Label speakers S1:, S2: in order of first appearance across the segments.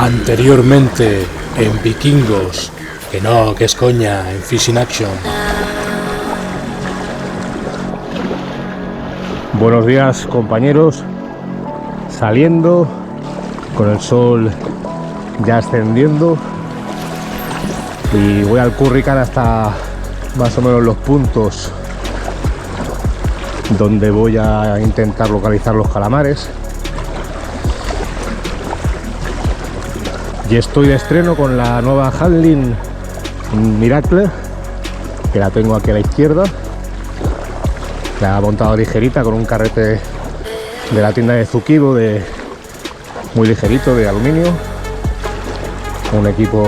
S1: Anteriormente en Vikingos, que no, que es coña, en Fishing Action.
S2: Buenos días, compañeros, saliendo con el sol ya ascendiendo y voy al Currican hasta más o menos los puntos donde voy a intentar localizar los calamares. Y estoy de estreno con la nueva Handling Miracle, que la tengo aquí a la izquierda. La he montado ligerita con un carrete de la tienda de Zukibo, muy ligerito, de aluminio. Un equipo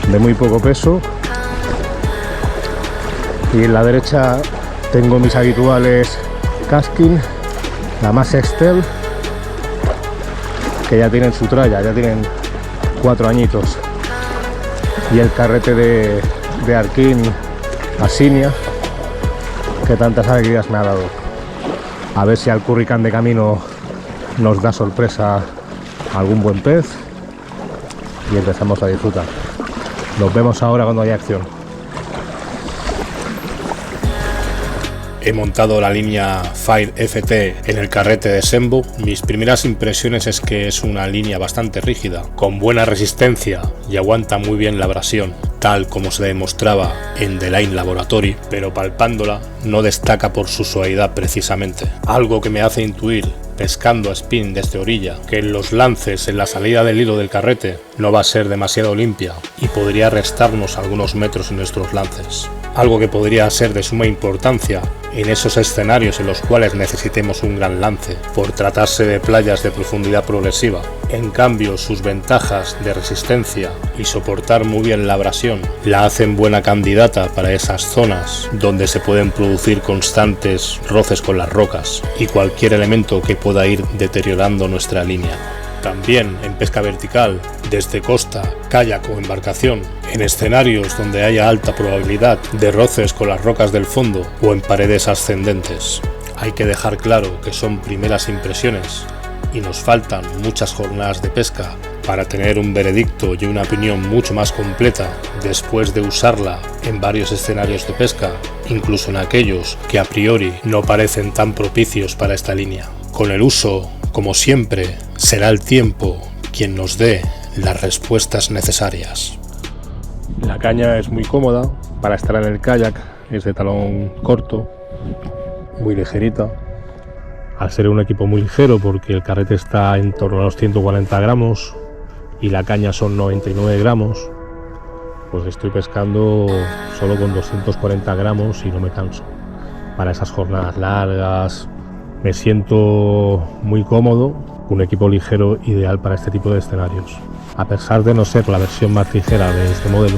S2: de muy poco peso. Y en la derecha tengo mis habituales Casking, la Max Excel, que ya tienen su tralla, ya tienen 4 añitos, y el carrete de Arkin Asinia, que tantas alegrías me ha dado. A ver si al Currican de camino nos da sorpresa algún buen pez y empezamos a disfrutar. Nos vemos ahora cuando haya acción.
S1: He montado la línea Fire FT en el carrete de Sembo. Mis primeras impresiones es que es una línea bastante rígida, con buena resistencia y aguanta muy bien la abrasión, tal como se demostraba en The Line Laboratory, pero palpándola no destaca por su suavidad precisamente, algo que me hace intuir, pescando a spin desde orilla, que en los lances en la salida del hilo del carrete no va a ser demasiado limpia y podría restarnos algunos metros en nuestros lances, algo que podría ser de suma importancia en esos escenarios en los cuales necesitemos un gran lance, por tratarse de playas de profundidad progresiva. En cambio, sus ventajas de resistencia y soportar muy bien la abrasión la hacen buena candidata para esas zonas donde se pueden producir constantes roces con las rocas y cualquier elemento que pueda ir deteriorando nuestra línea. También en pesca vertical, desde costa, kayak o embarcación, en escenarios donde haya alta probabilidad de roces con las rocas del fondo o en paredes ascendentes. Hay que dejar claro que son primeras impresiones y nos faltan muchas jornadas de pesca para tener un veredicto y una opinión mucho más completa después de usarla en varios escenarios de pesca, incluso en aquellos que a priori no parecen tan propicios para esta línea. Con el uso, como siempre, será el tiempo quien nos dé las respuestas necesarias.
S2: La caña es muy cómoda para estar en el kayak, es de talón corto, muy ligerita. Al ser un equipo muy ligero, porque el carrete está en torno a los 140 gramos y la caña son 99 gramos, pues estoy pescando solo con 240 gramos y no me canso. Para esas jornadas largas me siento muy cómodo, un equipo ligero ideal para este tipo de escenarios. A pesar de no ser la versión más ligera de este modelo,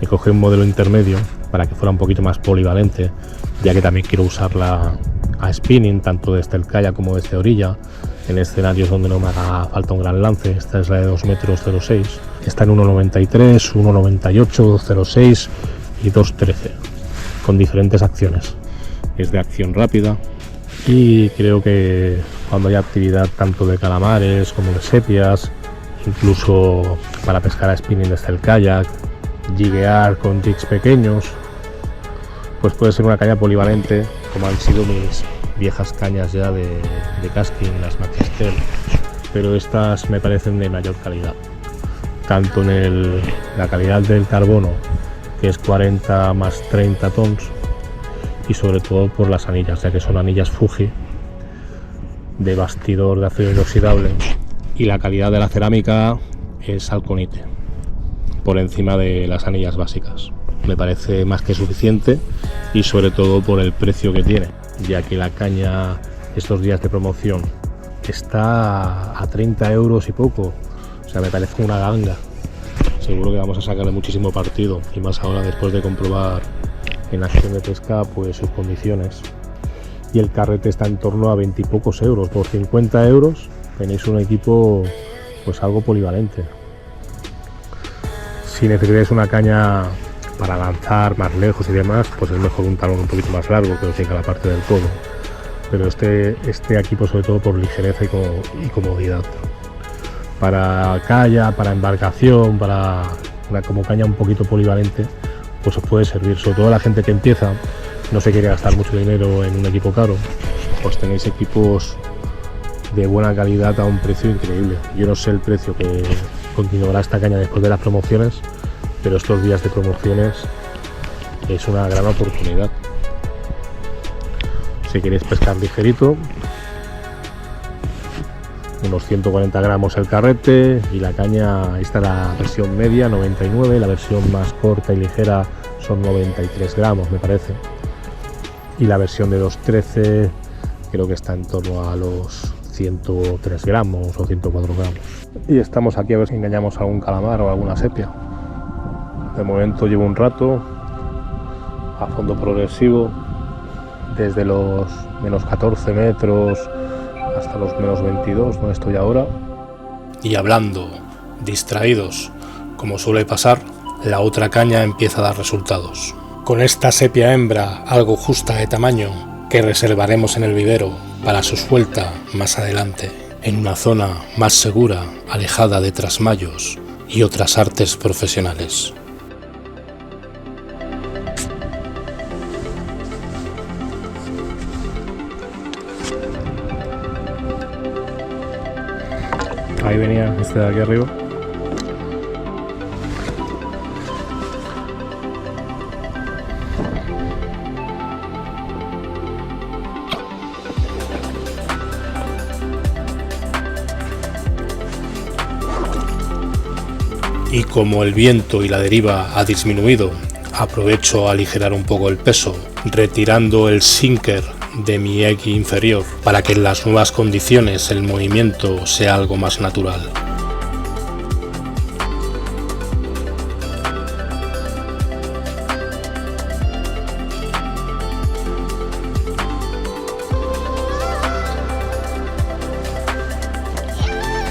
S2: me cogí un modelo intermedio para que fuera un poquito más polivalente, ya que también quiero usarla a spinning, tanto desde el kayak como desde orilla, en escenarios donde no me haga falta un gran lance. Esta es la de 2,06 metros, está en 1,93, 1,98, 0,6 y 2,13, con diferentes acciones. Es de acción rápida y creo que cuando hay actividad tanto de calamares como de sepias, incluso para pescar a spinning desde el kayak, jiguear con jigs pequeños, pues puede ser una caña polivalente, como han sido mis viejas cañas ya de casting, las Max Excel, pero estas me parecen de mayor calidad, tanto en la calidad del carbono, que es 40 más 30 tons, y sobre todo por las anillas, ya que son anillas Fuji de bastidor de acero inoxidable, y la calidad de la cerámica es alconite por encima de las anillas básicas. Me parece más que suficiente, y sobre todo por el precio que tiene, ya que la caña estos días de promoción está a 30 euros y poco. O sea, me parece una ganga. Seguro que vamos a sacarle muchísimo partido, y más ahora después de comprobar en acción de pesca pues sus condiciones. Y el carrete está en torno a 20 y pocos euros. Por 50 euros tenéis un equipo pues algo polivalente. Si necesitáis una caña para lanzar más lejos y demás, pues es mejor un talón un poquito más largo que os llega a la parte del codo. Pero este equipo sobre todo por ligereza y comodidad. para kayak, para embarcación, para como caña un poquito polivalente, pues os puede servir. Sobre todo la gente que empieza, no se quiere gastar mucho dinero en un equipo caro, pues tenéis equipos de buena calidad a un precio increíble. Yo no sé el precio que continuará esta caña después de las promociones, pero estos días de promociones es una gran oportunidad. Si queréis pescar ligerito, unos 140 gramos el carrete, y la caña, ahí está la versión media, 99, la versión más corta y ligera son 93 gramos me parece, y la versión de 213 creo que está en torno a los 103 gramos o 104 gramos. Y estamos aquí a ver si engañamos a algún calamar o alguna sepia. De momento llevo un rato a fondo progresivo, desde los menos 14 metros hasta los menos 22, donde estoy ahora.
S1: Y hablando, distraídos, como suele pasar, la otra caña empieza a dar resultados. Con esta sepia hembra algo justa de tamaño, que reservaremos en el vivero para su suelta más adelante, en una zona más segura, alejada de trasmayos y otras artes profesionales.
S2: Ahí venía este de aquí arriba.
S1: Y como el viento y la deriva ha disminuido, aprovecho a aligerar un poco el peso, retirando el sinker de mi eje inferior para que en las nuevas condiciones el movimiento sea algo más natural.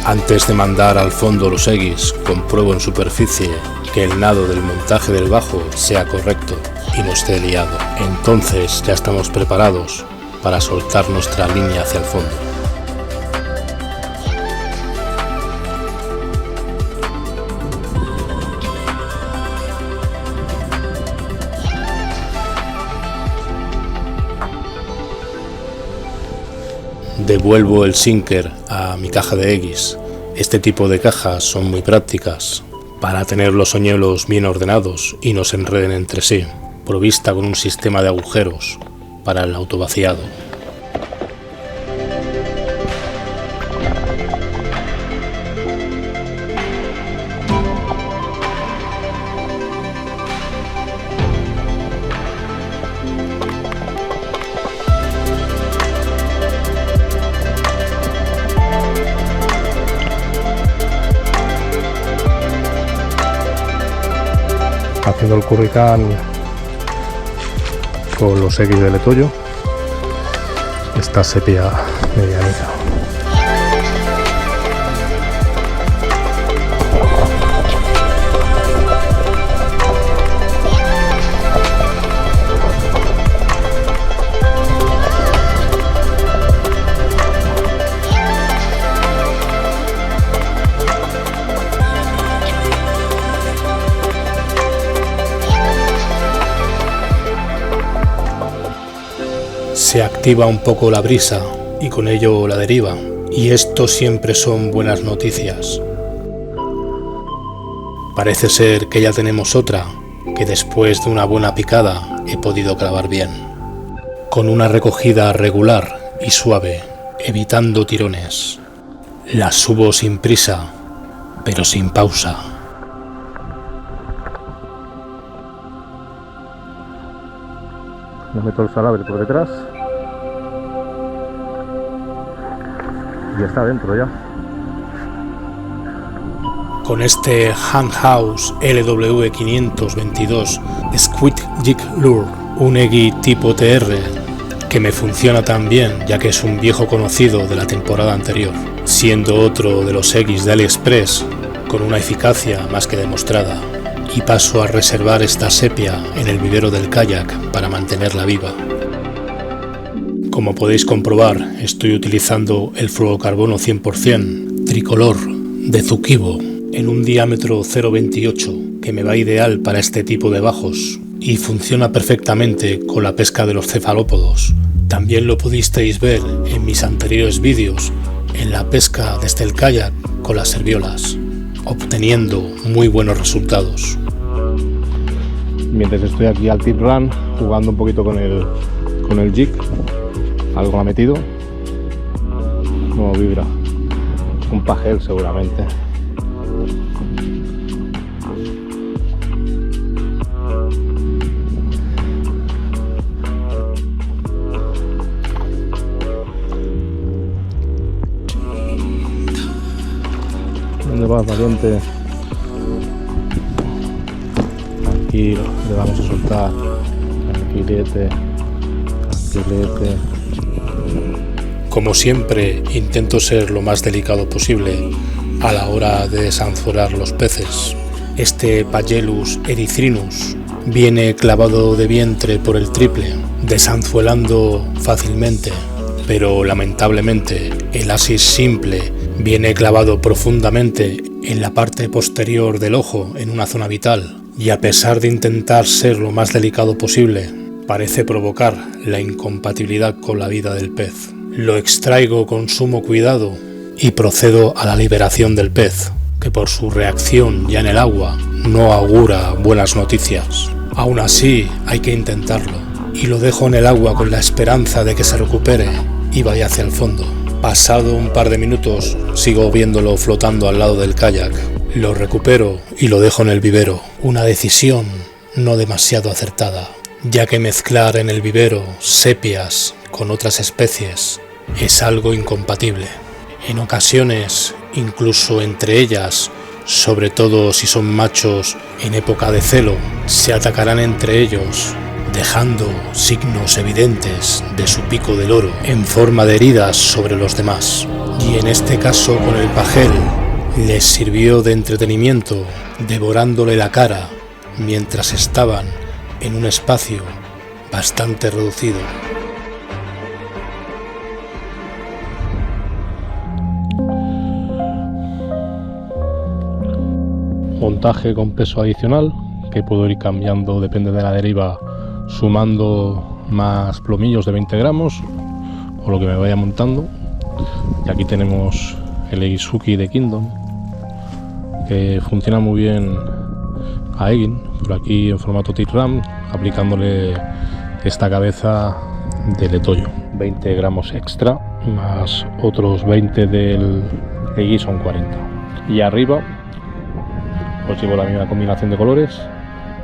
S1: Antes de mandar al fondo los eguis, compruebo en superficie que el nado del montaje del bajo sea correcto y no esté liado. Entonces ya estamos preparados para soltar nuestra línea hacia el fondo. Devuelvo el sinker a mi caja de eguis. Este tipo de cajas son muy prácticas para tener los hoyuelos bien ordenados y no se enreden entre sí, provista con un sistema de agujeros para el autovaciado.
S2: Haciendo el curricán con los eguis del Etoyo, esta sepia medianita.
S1: Se activa un poco la brisa y con ello la deriva, y esto siempre son buenas noticias. Parece ser que ya tenemos otra, que después de una buena picada he podido clavar bien, con una recogida regular y suave, evitando tirones. La subo sin prisa, pero sin pausa.
S2: Le meto el salabre por detrás y está dentro ya.
S1: Con este Handhouse LW522 Squid Jig Lure, un egui tipo TR que me funciona tan bien ya que es un viejo conocido de la temporada anterior, siendo otro de los eguis de AliExpress con una eficacia más que demostrada, y paso a reservar esta sepia en el vivero del kayak para mantenerla viva. Como podéis comprobar, estoy utilizando el fluorocarbono 100% tricolor de Zukibo en un diámetro 0,28 que me va ideal para este tipo de bajos y funciona perfectamente con la pesca de los cefalópodos. También lo pudisteis ver en mis anteriores vídeos en la pesca desde el kayak con las serviolas, obteniendo muy buenos resultados.
S2: Mientras estoy aquí al tip run jugando un poquito con el jig, algo me ha metido, no vibra, un pajel seguramente. ¿Dónde vas, valiente? Tranquilo, le vamos a soltar. Tranquilete, tranquilete.
S1: Como siempre, intento ser lo más delicado posible a la hora de desanzurar los peces. Este Pagellus erythrinus viene clavado de vientre por el triple, desanzuelando fácilmente, pero lamentablemente el asis simple viene clavado profundamente en la parte posterior del ojo, en una zona vital, y a pesar de intentar ser lo más delicado posible, parece provocar la incompatibilidad con la vida del pez. Lo extraigo con sumo cuidado y procedo a la liberación del pez, que por su reacción ya en el agua no augura buenas noticias. Aún así hay que intentarlo, y lo dejo en el agua con la esperanza de que se recupere y vaya hacia el fondo. Pasado un par de minutos, sigo viéndolo flotando al lado del kayak. Lo recupero y lo dejo en el vivero. Una decisión no demasiado acertada, ya que mezclar en el vivero sepias con otras especies es algo incompatible. En ocasiones, incluso entre ellas, sobre todo si son machos en época de celo, se atacarán entre ellos, dejando signos evidentes de su pico del oro en forma de heridas sobre los demás. Y en este caso con el pajel, les sirvió de entretenimiento devorándole la cara mientras estaban en un espacio bastante reducido.
S2: Montaje con peso adicional que puedo ir cambiando, depende de la deriva, sumando más plomillos de 20 gramos o lo que me vaya montando. Y aquí tenemos el Egizuki de Kingdom, que funciona muy bien a Egin, por aquí en formato T-Ram, aplicándole esta cabeza de Letoyo. 20 gramos extra más otros 20 del Egi, son 40. Y arriba pues llevo la misma combinación de colores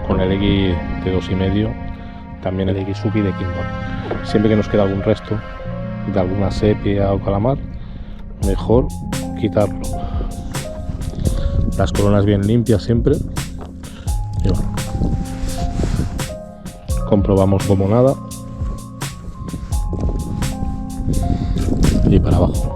S2: con el Egi de 2,5, también el Egizuki de Kingdom. Siempre que nos queda algún resto de alguna sepia o calamar, mejor quitarlo. Las coronas bien limpias siempre. Y bueno, comprobamos como nada y para abajo.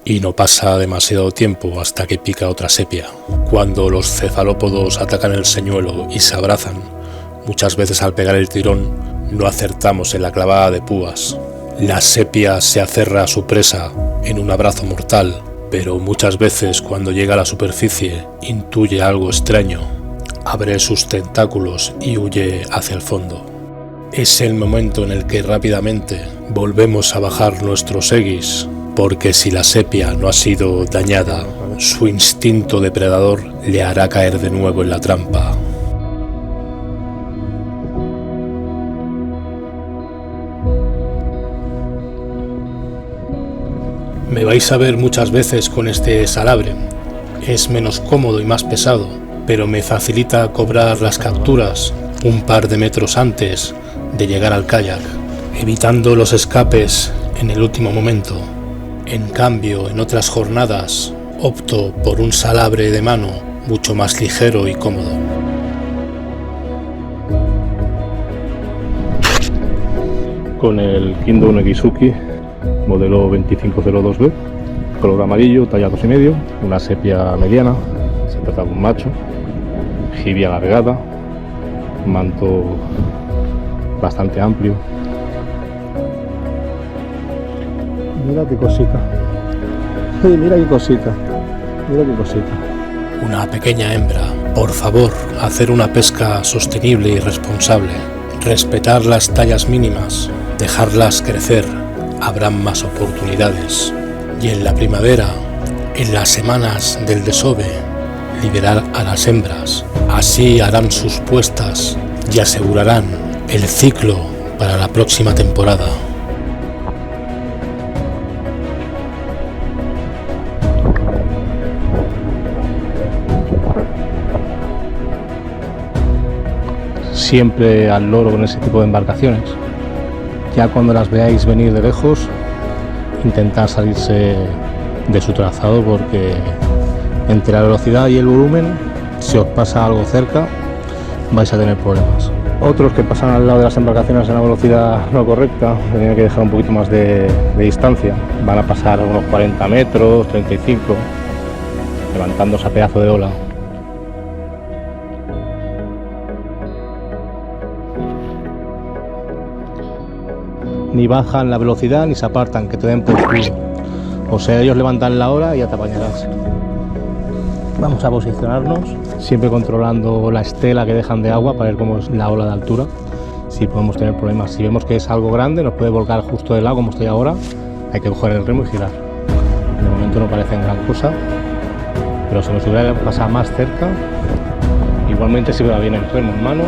S1: Y no pasa demasiado tiempo hasta que pica otra sepia. Cuando los cefalópodos atacan el señuelo y se abrazan, muchas veces al pegar el tirón no acertamos en la clavada de púas. La sepia se aferra a su presa en un abrazo mortal, pero muchas veces cuando llega a la superficie intuye algo extraño, abre sus tentáculos y huye hacia el fondo. Es el momento en el que rápidamente volvemos a bajar nuestros egis, porque si la sepia no ha sido dañada, su instinto depredador le hará caer de nuevo en la trampa. Me vais a ver muchas veces con este salabre. Es menos cómodo y más pesado, pero me facilita cobrar las capturas un par de metros antes de llegar al kayak, evitando los escapes en el último momento. En cambio, en otras jornadas, opto por un salabre de mano mucho más ligero y cómodo.
S2: Con el Kingdom Egizuki modelo 2502B, color amarillo, talla 2,5, una sepia mediana, se trata de un macho, jibia alargada, manto bastante amplio. Mira qué cosita, mira qué cosita. Mira qué cosita.
S1: Una pequeña hembra. Por favor, hacer una pesca sostenible y responsable. Respetar las tallas mínimas. Dejarlas crecer. Habrán más oportunidades. Y en la primavera, en las semanas del desove, liberar a las hembras. Así harán sus puestas y asegurarán el ciclo para la próxima temporada.
S2: Siempre al loro con ese tipo de embarcaciones. Ya cuando las veáis venir de lejos, intentad salirse de su trazado, porque entre la velocidad y el volumen, si os pasa algo cerca, vais a tener problemas. Otros que pasan al lado de las embarcaciones a una velocidad no correcta, tienen que dejar un poquito más de distancia, van a pasar unos 40 metros, 35, levantándose a pedazo de ola. Ni bajan la velocidad ni se apartan, que te den por culo. O sea, ellos levantan la ola y ya te apañarás. Vamos a posicionarnos, siempre controlando la estela que dejan de agua para ver cómo es la ola de altura. Si podemos tener problemas, si vemos que es algo grande, nos puede volcar justo del lado como estoy ahora, hay que coger el remo y girar. De momento no parecen gran cosa, pero si nos hubiera pasado más cerca, igualmente si va bien el remo en mano,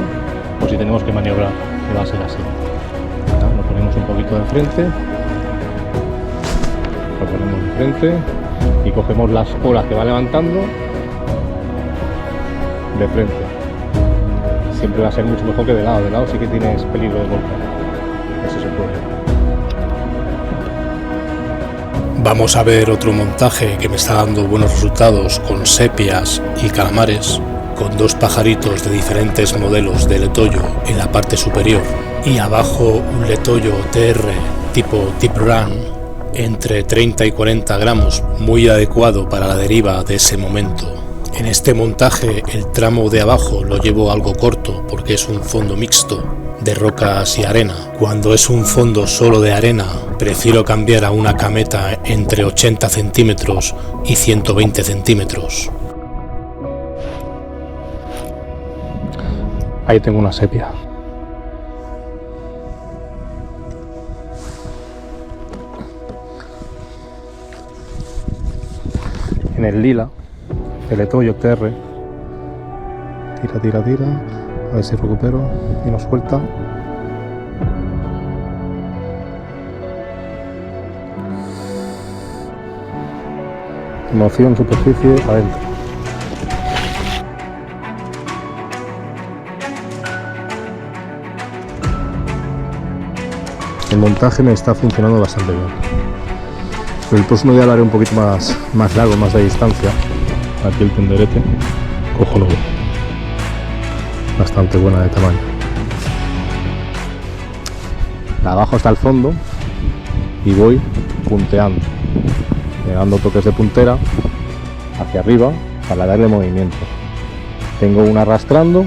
S2: o si tenemos que maniobrar, que va a ser así. Nos ponemos un poquito de frente, lo ponemos de frente y cogemos las olas que va levantando de frente. Siempre va a ser mucho mejor que de lado. De lado sí que tienes peligro de volcar. Eso se puede.
S1: Vamos a ver otro montaje que me está dando buenos resultados con sepias y calamares, con dos pajaritos de diferentes modelos de letoyo en la parte superior y abajo un letoyo TR tipo Tip Run entre 30 y 40 gramos, muy adecuado para la deriva de ese momento. En este montaje el tramo de abajo lo llevo algo corto porque es un fondo mixto de rocas y arena. Cuando es un fondo solo de arena, prefiero cambiar a una cameta entre 80 centímetros y 120 centímetros.
S2: Ahí tengo una sepia. En el lila, el letoyo TR. Tira. A ver si recupero y nos suelta. Moción, superficie, adentro. El montaje me está funcionando bastante bien. Pero el próximo día lo haré un poquito más largo, más de distancia. Aquí el tenderete, cojonudo. Bastante buena de tamaño. De abajo está el fondo y voy punteando, dando toques de puntera hacia arriba para darle movimiento. Tengo una arrastrando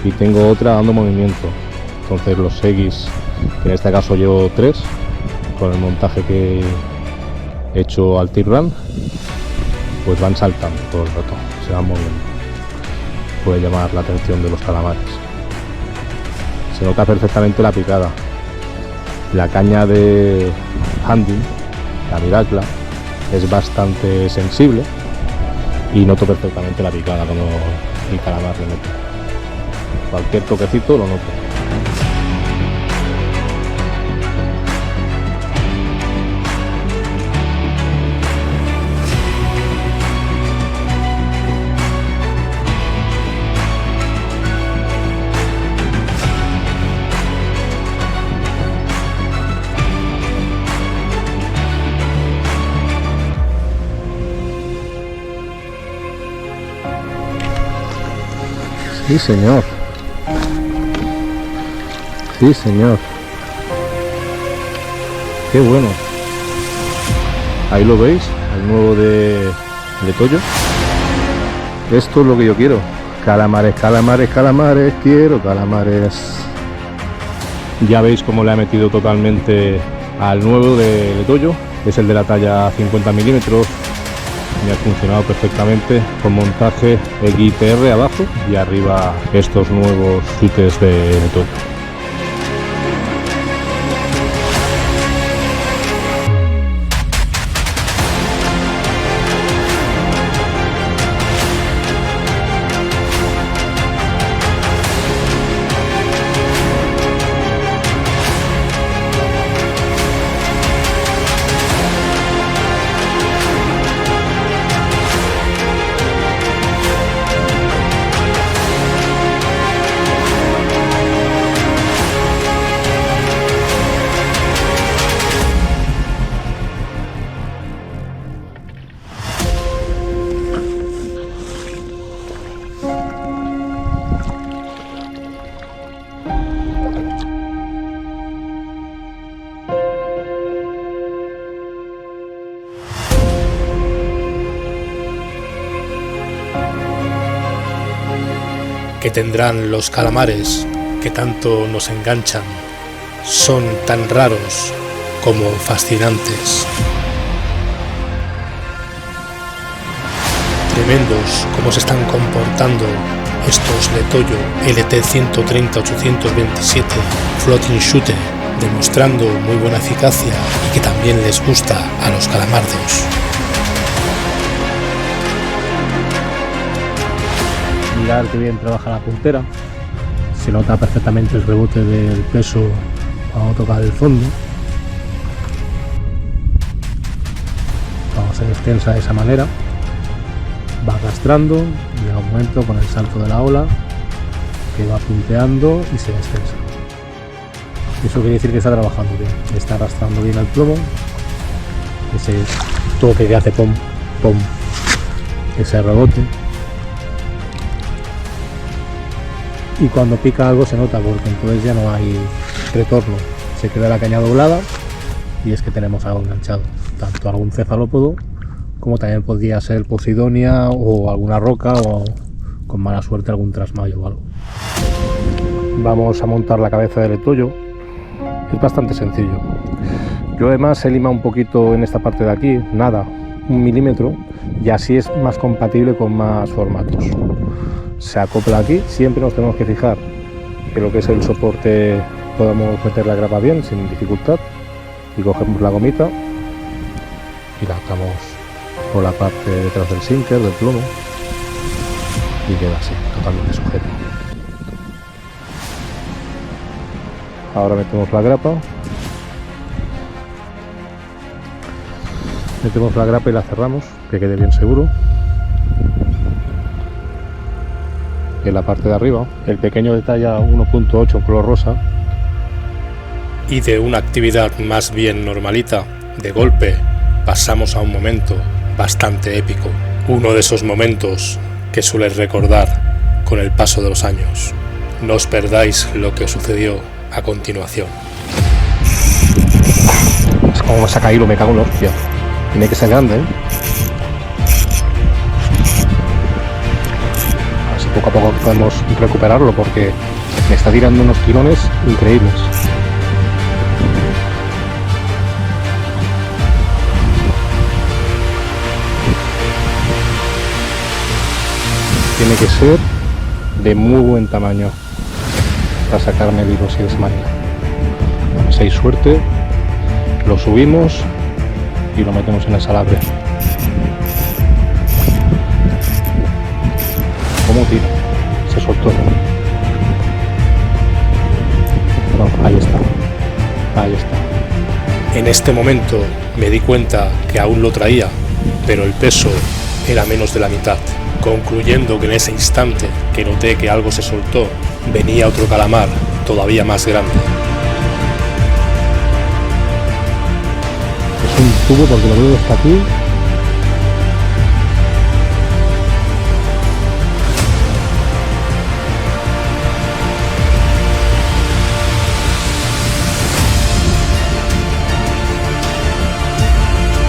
S2: y tengo otra dando movimiento. Entonces los seguis, que en este caso llevo 3, con el montaje que he hecho al Tip Run, pues van saltando todo el rato, se van moviendo. Puede llamar la atención de los calamares. Se nota perfectamente la picada. La caña de Handling, la Miracla, es bastante sensible y noto perfectamente la picada cuando el calamar le mete. Cualquier toquecito lo noto. Sí, señor. Sí, señor. Qué bueno. Ahí lo veis, el nuevo de Toyo. Esto es lo que yo quiero. Calamares, quiero calamares. Ya veis cómo le ha metido totalmente al nuevo de Toyo. Es el de la talla 50 milímetros, me ha funcionado perfectamente con montaje XTR abajo y arriba estos nuevos chutes de Toyo.
S1: Que tendrán los calamares que tanto nos enganchan, son tan raros como fascinantes. Tremendos como se están comportando estos de Toyo LT-130-827 Floating Shooter, demostrando muy buena eficacia y que también les gusta a los calamardos.
S2: Mirar que bien trabaja la puntera, se nota perfectamente el rebote del peso cuando toca el fondo, cuando se descensa de esa manera, va arrastrando y llega un momento con el salto de la ola que va punteando y se descensa. Eso quiere decir que está trabajando bien, está arrastrando bien el plomo, ese toque que hace pom, pom, ese rebote. Y cuando pica algo se nota porque entonces ya no hay retorno, se queda la caña doblada y es que tenemos algo enganchado, tanto algún cefalópodo como también podría ser Posidonia o alguna roca o con mala suerte algún trasmayo o algo. Vamos a montar la cabeza del Toyo, es bastante sencillo. Yo además he limado un poquito en esta parte de aquí, nada, 1 milímetro, y así es más compatible con más formatos. Se acopla aquí, siempre nos tenemos que fijar que lo que es el soporte podamos meter la grapa bien, sin dificultad, y cogemos la gomita y la atamos por la parte detrás del sinker, del plomo, y queda así, totalmente sujeto. Ahora metemos la grapa, y la cerramos, que quede bien seguro. En la parte de arriba, el pequeño de talla 1.8 color rosa.
S1: Y de una actividad más bien normalita, de golpe, pasamos a un momento bastante épico. Uno de esos momentos que sueles recordar con el paso de los años. No os perdáis lo que sucedió a continuación.
S2: Es como me saca caído, me cago en la hostia. Tiene que ser grande, ¿eh? Poco a poco podemos recuperarlo porque me está tirando unos tirones increíbles. Tiene que ser de muy buen tamaño para sacarme vivo así de esa manera. Si hay suerte, lo subimos y lo metemos en el salabre. ¿Cómo tira? Se soltó. No, ahí está. Ahí está.
S1: En este momento me di cuenta que aún lo traía, pero el peso era menos de la mitad, concluyendo que en ese instante que noté que algo se soltó, venía otro calamar todavía más grande.
S2: Es un tubo porque lo veo hasta aquí.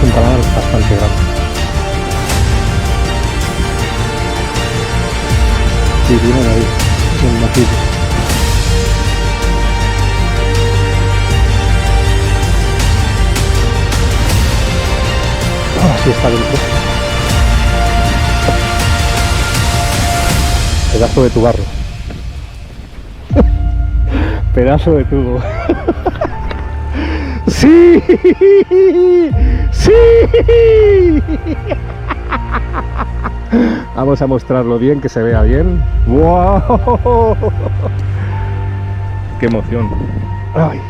S2: Un calamar bastante grande. Sí, viene de ahí, es un maquillo. Ahora sí está dentro. Pedazo de tubarro. Pedazo de tubo. ¡Sí! ¡Sí! Vamos a mostrarlo bien, que se vea bien. ¡Wow! ¡Qué emoción! ¡Ay!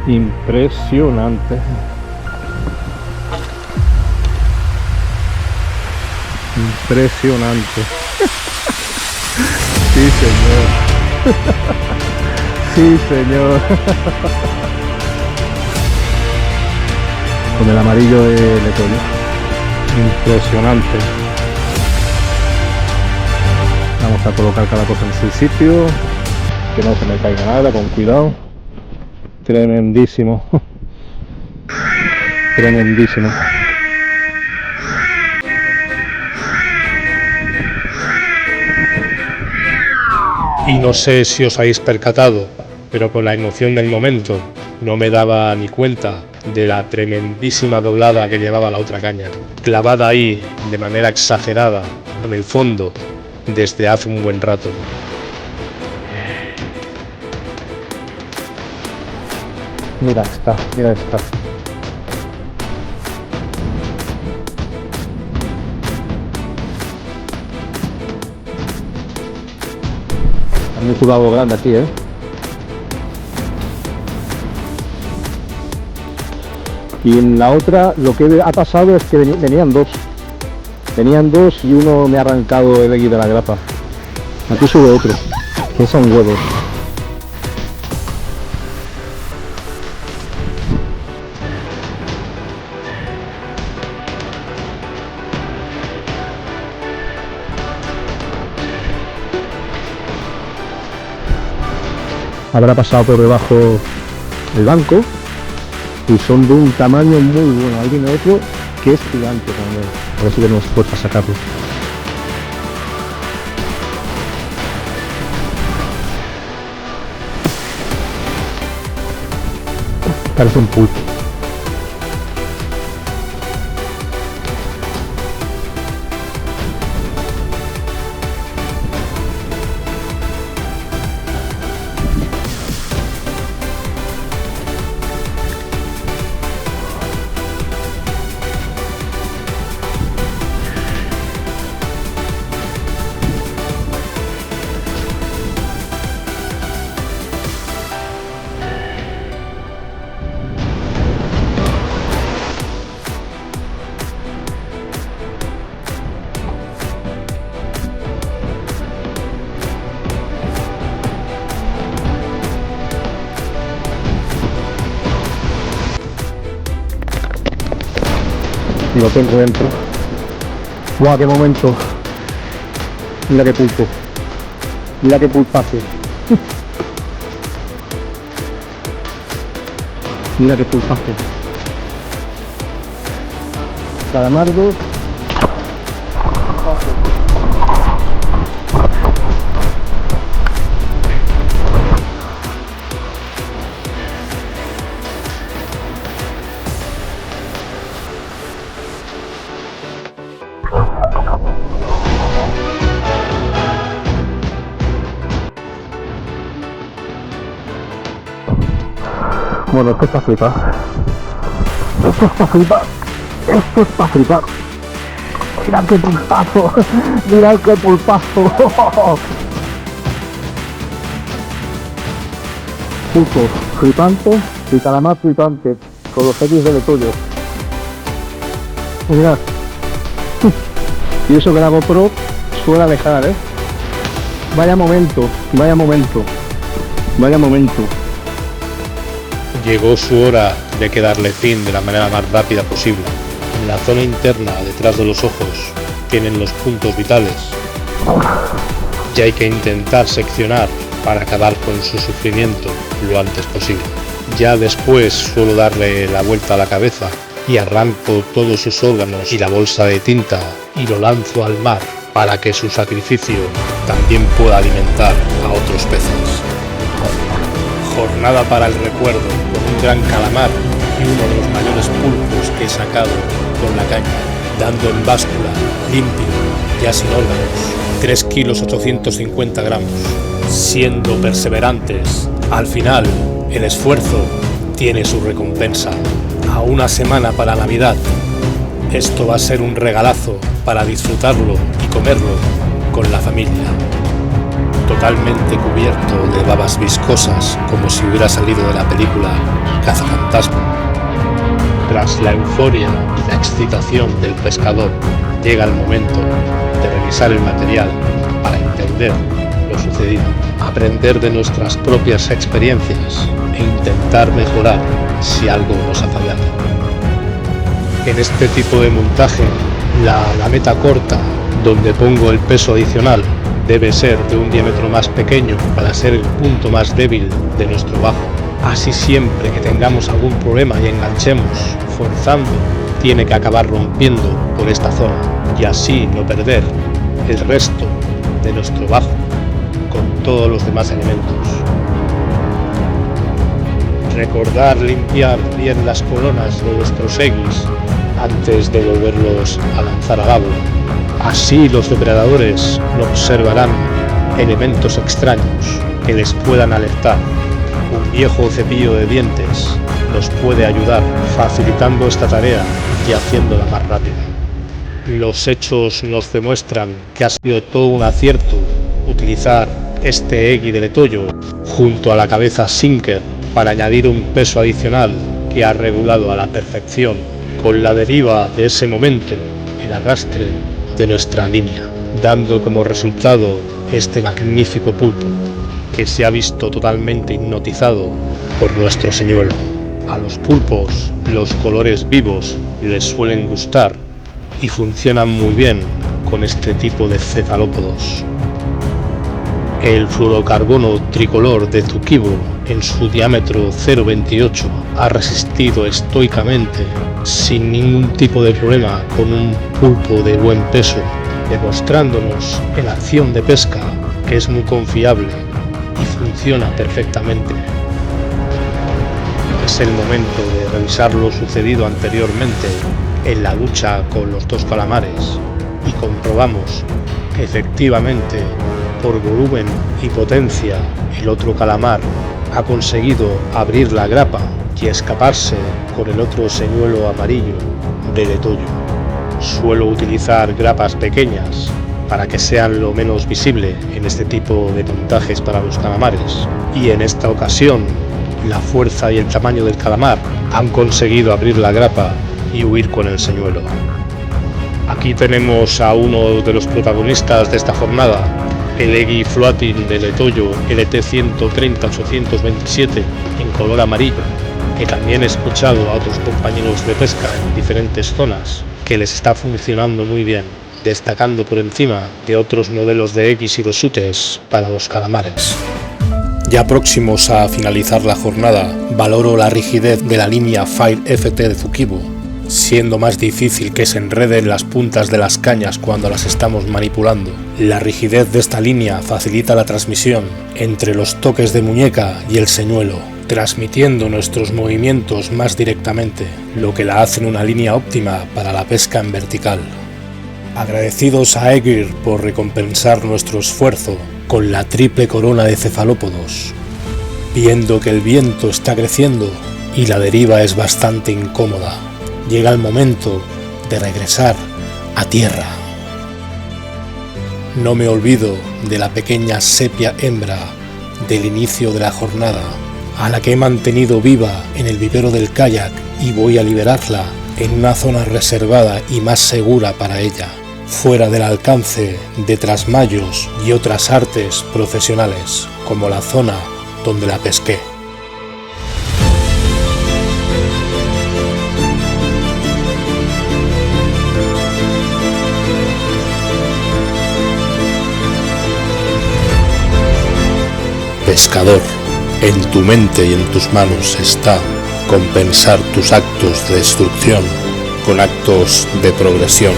S2: Impresionante. Impresionante. Sí, señor. Sí, señor. Con el amarillo de Toyo. Impresionante. Vamos a colocar cada cosa en su sitio, que no se me caiga nada, con cuidado. Tremendísimo. Tremendísimo.
S1: Y no sé si os habéis percatado, pero con la emoción del momento no me daba ni cuenta de la tremendísima doblada que llevaba la otra caña, clavada ahí de manera exagerada en el fondo desde hace un buen rato.
S2: Mira esta, mira esta. Hay un jugado grande aquí, ¿eh? Y en la otra lo que ha pasado es que venían dos. Venían dos y uno me ha arrancado el X de la grapa. Aquí sube otro. Que son huevos. Habrá pasado por debajo el banco y son de un tamaño muy bueno. Ahí viene otro que es gigante también. A ver si tenemos fuerza a sacarlo. Parece un pulpo. Y lo tengo dentro. ¡Guau, qué momento! Mira qué pulpo. Mira qué pulpazo. Mira qué pulpazo. Calamardo. Bueno, esto está flipado. Esto está flipado. Esto está flipado. Mirad qué pulpazo. Mirad qué pulpazo. Pulpo flipante y calamar flipante. Con los X de Toyo. Mirad. Y eso que la GoPro suele alejar, ¿eh? Vaya momento. Vaya momento. Vaya momento.
S1: Llegó su hora de que darle fin de la manera más rápida posible. En la zona interna, detrás de los ojos, tienen los puntos vitales. Y hay que intentar seccionar para acabar con su sufrimiento lo antes posible. Ya después suelo darle la vuelta a la cabeza y arranco todos sus órganos y la bolsa de tinta y lo lanzo al mar para que su sacrificio también pueda alimentar a otros peces. Jornada para el recuerdo, con un gran calamar y uno de los mayores pulpos que he sacado con la caña. dando en báscula, limpio, ya sin órganos, 3 kilos 850 gramos. Siendo perseverantes, al final, el esfuerzo tiene su recompensa. A una semana para Navidad, esto va a ser un regalazo para disfrutarlo y comerlo con la familia. Totalmente cubierto de babas viscosas, como si hubiera salido de la película Cazafantasmas. Tras la euforia y la excitación del pescador, llega el momento de revisar el material para entender lo sucedido, aprender de nuestras propias experiencias e intentar mejorar si algo nos ha fallado. En este tipo de montaje, la gameta corta, donde pongo el peso adicional, debe ser de un diámetro más pequeño para ser el punto más débil de nuestro bajo. Así siempre que tengamos algún problema y enganchemos forzando, tiene que acabar rompiendo por esta zona y así no perder el resto de nuestro bajo con todos los demás elementos. Recordar limpiar bien las coronas de nuestros eggs antes de volverlos a lanzar al agua. Así los depredadores no observarán elementos extraños que les puedan alertar. Un viejo cepillo de dientes nos puede ayudar facilitando esta tarea y haciéndola más rápida. Los hechos nos demuestran que ha sido todo un acierto utilizar este egg de Letoyo junto a la cabeza Sinker para añadir un peso adicional que ha regulado a la perfección con la deriva de ese momento el arrastre de nuestra línea, dando como resultado este magnífico pulpo que se ha visto totalmente hipnotizado por nuestro señuelo. A los pulpos los colores vivos les suelen gustar y funcionan muy bien con este tipo de cefalópodos. El fluorocarbono tricolor de Tsukibo en su diámetro 0,28 ha resistido estoicamente sin ningún tipo de problema con un pulpo de buen peso, demostrándonos en acción de pesca que es muy confiable y funciona perfectamente. Es el momento de revisar lo sucedido anteriormente en la lucha con los 2 calamares y comprobamos que efectivamente por volumen y potencia el otro calamar ha conseguido abrir la grapa y escaparse con el otro señuelo amarillo de Letoyo. Suelo utilizar grapas pequeñas para que sean lo menos visible en este tipo de montajes para los calamares, y en esta ocasión la fuerza y el tamaño del calamar han conseguido abrir la grapa y huir con el señuelo. Aquí tenemos a uno de los protagonistas de esta jornada, el Eggy Floating de Letoyo LT130-827 en color amarillo, que también he escuchado a otros compañeros de pesca en diferentes zonas que les está funcionando muy bien, destacando por encima de otros modelos de X y dosutes para los calamares. Ya próximos a finalizar la jornada, valoro la rigidez de la línea Fire FT de Tsukibo, siendo más difícil que se enreden las puntas de las cañas cuando las estamos manipulando. La rigidez de esta línea facilita la transmisión entre los toques de muñeca y el señuelo, transmitiendo nuestros movimientos más directamente, lo que la hace una línea óptima para la pesca en vertical. Agradecidos a Egger por recompensar nuestro esfuerzo con la triple corona de cefalópodos, viendo que el viento está creciendo y la deriva es bastante incómoda. Llega el momento de regresar a tierra. No me olvido de la pequeña sepia hembra del inicio de la jornada, a la que he mantenido viva en el vivero del kayak y voy a liberarla en una zona reservada y más segura para ella, fuera del alcance de trasmayos y otras artes profesionales, como la zona donde la pesqué. Pescador, en tu mente y en tus manos está compensar tus actos de destrucción con actos de progresión,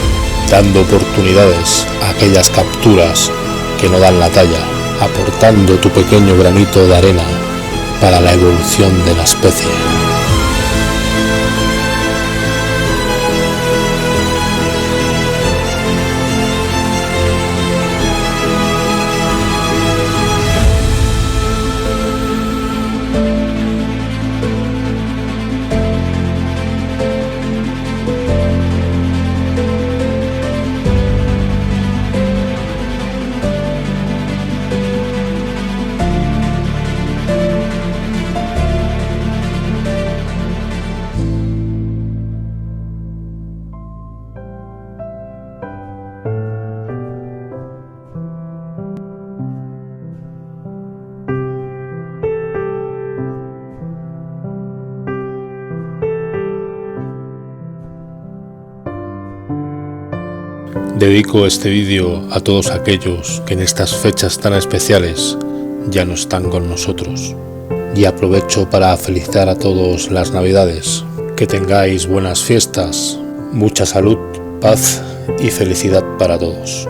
S1: dando oportunidades a aquellas capturas que no dan la talla, aportando tu pequeño granito de arena para la evolución de la especie. Dedico este vídeo a todos aquellos que en estas fechas tan especiales ya no están con nosotros. Y aprovecho para felicitar a todos las Navidades. Que tengáis buenas fiestas, mucha salud, paz y felicidad para todos.